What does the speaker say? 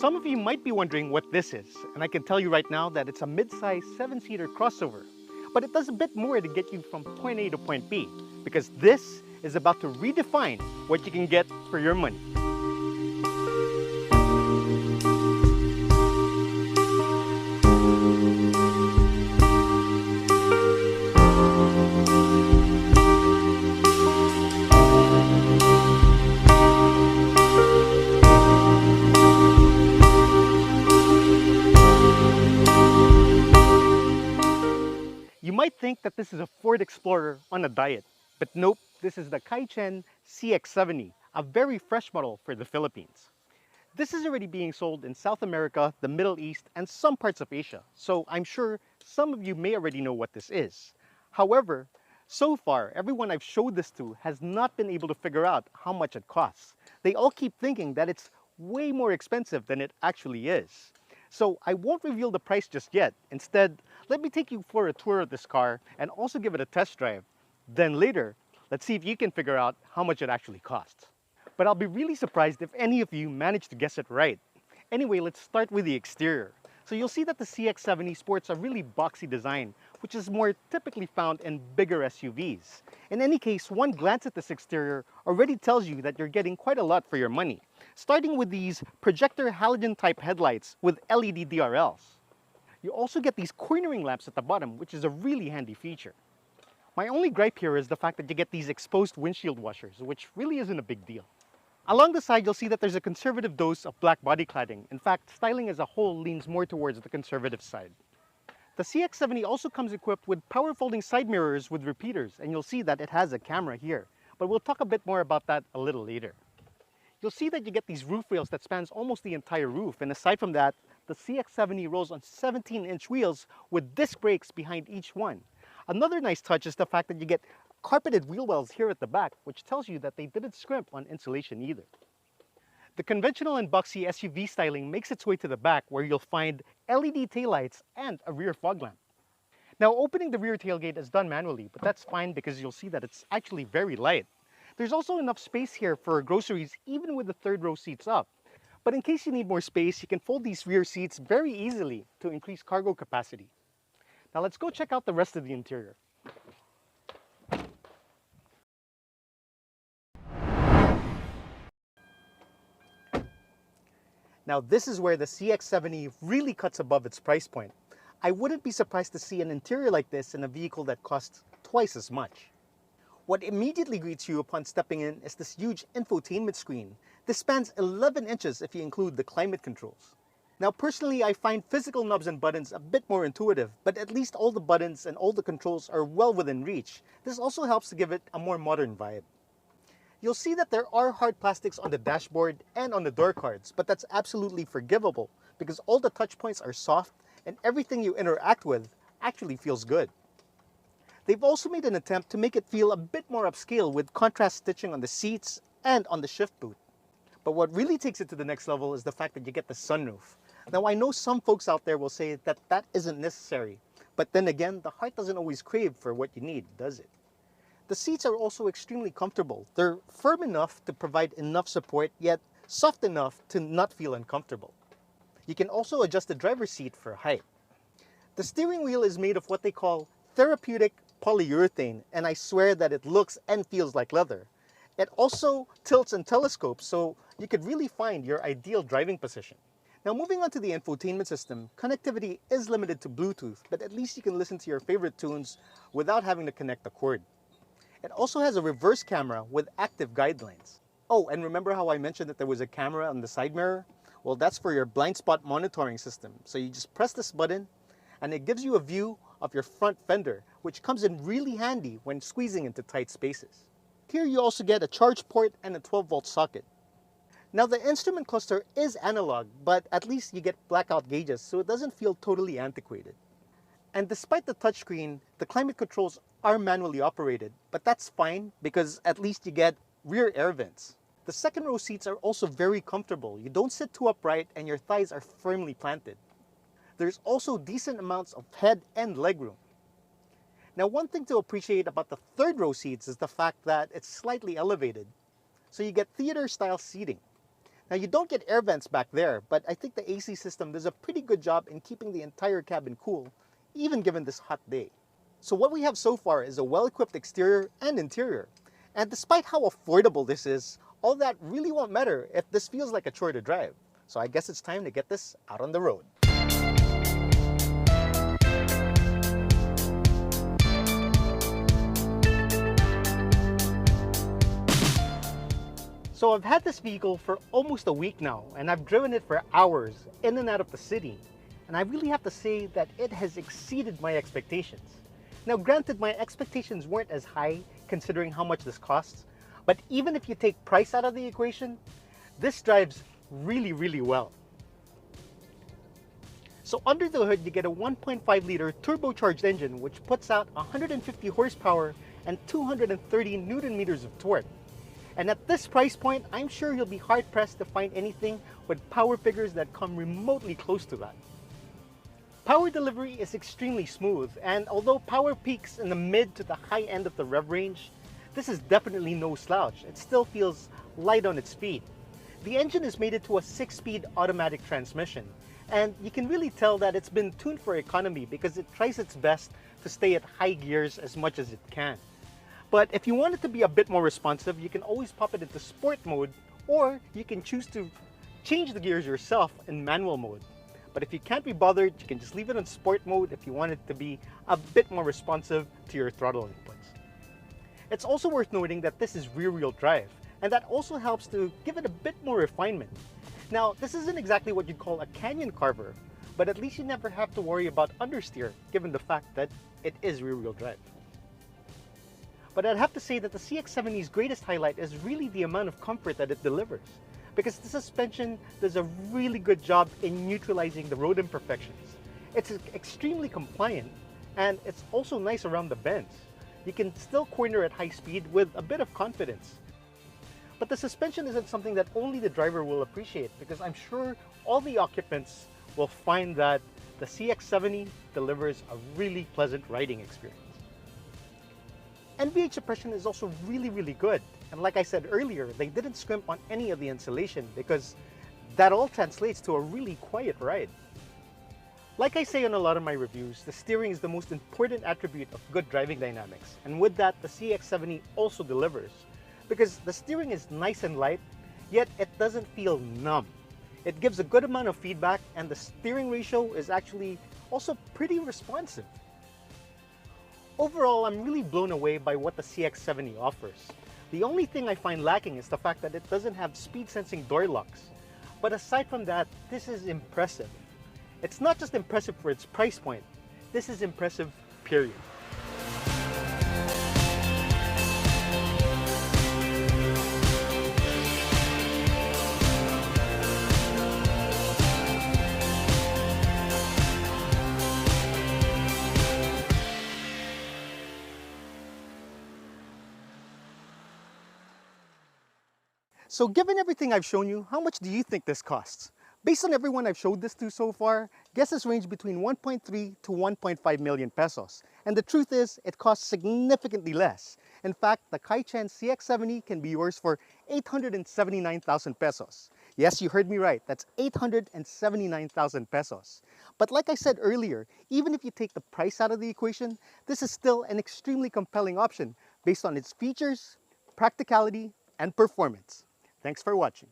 Some of you might be wondering what this is, and I can tell you right now that it's a mid-size 7-seater crossover. But it does a bit more to get you from point A to point B, because this is about to redefine what you can get for your money. You might think that this is a Ford Explorer on a diet, but nope, this is the Kaicene CX70, a very fresh model for the Philippines. This is already being sold in South America, the Middle East, and some parts of Asia, so I'm sure some of you may already know what this is. However, so far, everyone I've showed this to has not been able to figure out how much it costs. They all keep thinking that it's way more expensive than it actually is. So I won't reveal the price just yet. Instead, let me take you for a tour of this car and also give it a test drive. Then later, let's see if you can figure out how much it actually costs. But I'll be really surprised if any of you manage to guess it right. Anyway, let's start with the exterior. So you'll see that the CX70 sports a really boxy design, which is more typically found in bigger SUVs. In any case, one glance at this exterior already tells you that you're getting quite a lot for your money. Starting with these projector halogen type headlights with LED DRLs. You also get these cornering lamps at the bottom, which is a really handy feature. My only gripe here is the fact that you get these exposed windshield washers, which really isn't a big deal. Along the side, you'll see that there's a conservative dose of black body cladding. In fact, styling as a whole leans more towards the conservative side. The CX70 also comes equipped with power folding side mirrors with repeaters, and you'll see that it has a camera here. But we'll talk a bit more about that a little later. You'll see that you get these roof rails that spans almost the entire roof, and aside from that, the CX70 rolls on 17-inch wheels with disc brakes behind each one. Another nice touch is the fact that you get carpeted wheel wells here at the back, which tells you that they didn't scrimp on insulation either. The conventional and boxy SUV styling makes its way to the back, where you'll find LED taillights and a rear fog lamp. Now, opening the rear tailgate is done manually, but that's fine because you'll see that it's actually very light. There's also enough space here for groceries, even with the third row seats up. But in case you need more space, you can fold these rear seats very easily to increase cargo capacity. Now let's go check out the rest of the interior. Now this is where the CX70 really cuts above its price point. I wouldn't be surprised to see an interior like this in a vehicle that costs twice as much. What immediately greets you upon stepping in is this huge infotainment screen. This spans 11 inches if you include the climate controls. Now personally, I find physical knobs and buttons a bit more intuitive, but at least all the buttons and all the controls are well within reach. This also helps to give it a more modern vibe. You'll see that there are hard plastics on the dashboard and on the door cards, but that's absolutely forgivable because all the touch points are soft and everything you interact with actually feels good. They've also made an attempt to make it feel a bit more upscale with contrast stitching on the seats and on the shift boot. But what really takes it to the next level is the fact that you get the sunroof. Now I know some folks out there will say that that isn't necessary, but then again, the heart doesn't always crave for what you need, does it? The seats are also extremely comfortable. They're firm enough to provide enough support, yet soft enough to not feel uncomfortable. You can also adjust the driver's seat for height. The steering wheel is made of what they call therapeutic polyurethane, and I swear that it looks and feels like leather. It also tilts and telescopes, so you could really find your ideal driving position. Now moving on to the infotainment system, connectivity is limited to Bluetooth, but at least you can listen to your favorite tunes without having to connect the cord. It also has a reverse camera with active guidelines. Oh, and remember how I mentioned that there was a camera on the side mirror? Well, that's for your blind spot monitoring system. So you just press this button and it gives you a view of your front fender, which comes in really handy when squeezing into tight spaces. Here you also get a charge port and a 12-volt socket. Now the instrument cluster is analog, but at least you get blackout gauges, so it doesn't feel totally antiquated. And despite the touchscreen, the climate controls are manually operated, but that's fine because at least you get rear air vents. The second row seats are also very comfortable. You don't sit too upright and your thighs are firmly planted. There's also decent amounts of head and leg room. Now one thing to appreciate about the third row seats is the fact that it's slightly elevated. So you get theater style seating. Now you don't get air vents back there, but I think the AC system does a pretty good job in keeping the entire cabin cool, even given this hot day. So what we have so far is a well-equipped exterior and interior. And despite how affordable this is, all that really won't matter if this feels like a chore to drive. So I guess it's time to get this out on the road. So I've had this vehicle for almost a week now, and I've driven it for hours in and out of the city. And I really have to say that it has exceeded my expectations. Now granted, my expectations weren't as high considering how much this costs, but even if you take price out of the equation, this drives really well. So under the hood, you get a 1.5 liter turbocharged engine which puts out 150 horsepower and 230 Newton meters of torque. And at this price point, I'm sure you'll be hard pressed to find anything with power figures that come remotely close to that. Power delivery is extremely smooth, and although power peaks in the mid to the high end of the rev range, this is definitely no slouch. It still feels light on its feet. The engine is mated to a 6-speed automatic transmission, and you can really tell that it's been tuned for economy because it tries its best to stay at high gears as much as it can. But if you want it to be a bit more responsive, you can always pop it into sport mode, or you can choose to change the gears yourself in manual mode. But if you can't be bothered, you can just leave it in sport mode if you want it to be a bit more responsive to your throttle inputs. It's also worth noting that this is rear-wheel drive, and that also helps to give it a bit more refinement. Now, this isn't exactly what you'd call a canyon carver, but at least you never have to worry about understeer, given the fact that it is rear-wheel drive. But I'd have to say that the CX70's greatest highlight is really the amount of comfort that it delivers, because the suspension does a really good job in neutralizing the road imperfections. It's extremely compliant, and it's also nice around the bends. You can still corner at high speed with a bit of confidence. But the suspension isn't something that only the driver will appreciate, because I'm sure all the occupants will find that the CX70 delivers a really pleasant riding experience. NVH suppression is also really good, and like I said earlier, they didn't scrimp on any of the insulation because that all translates to a really quiet ride. Like I say on a lot of my reviews, the steering is the most important attribute of good driving dynamics, and with that, the CX70 also delivers, because the steering is nice and light, yet it doesn't feel numb. It gives a good amount of feedback, and the steering ratio is actually also pretty responsive. Overall, I'm really blown away by what the CX70 offers. The only thing I find lacking is the fact that it doesn't have speed-sensing door locks. But aside from that, this is impressive. It's not just impressive for its price point, this is impressive, period. So given everything I've shown you, how much do you think this costs? Based on everyone I've showed this to so far, guesses range between 1.3 to 1.5 million pesos. And the truth is, it costs significantly less. In fact, the Kaicene CX70 can be yours for 879,000 pesos. Yes, you heard me right, that's 879,000 pesos. But like I said earlier, even if you take the price out of the equation, this is still an extremely compelling option based on its features, practicality, and performance. Thanks for watching.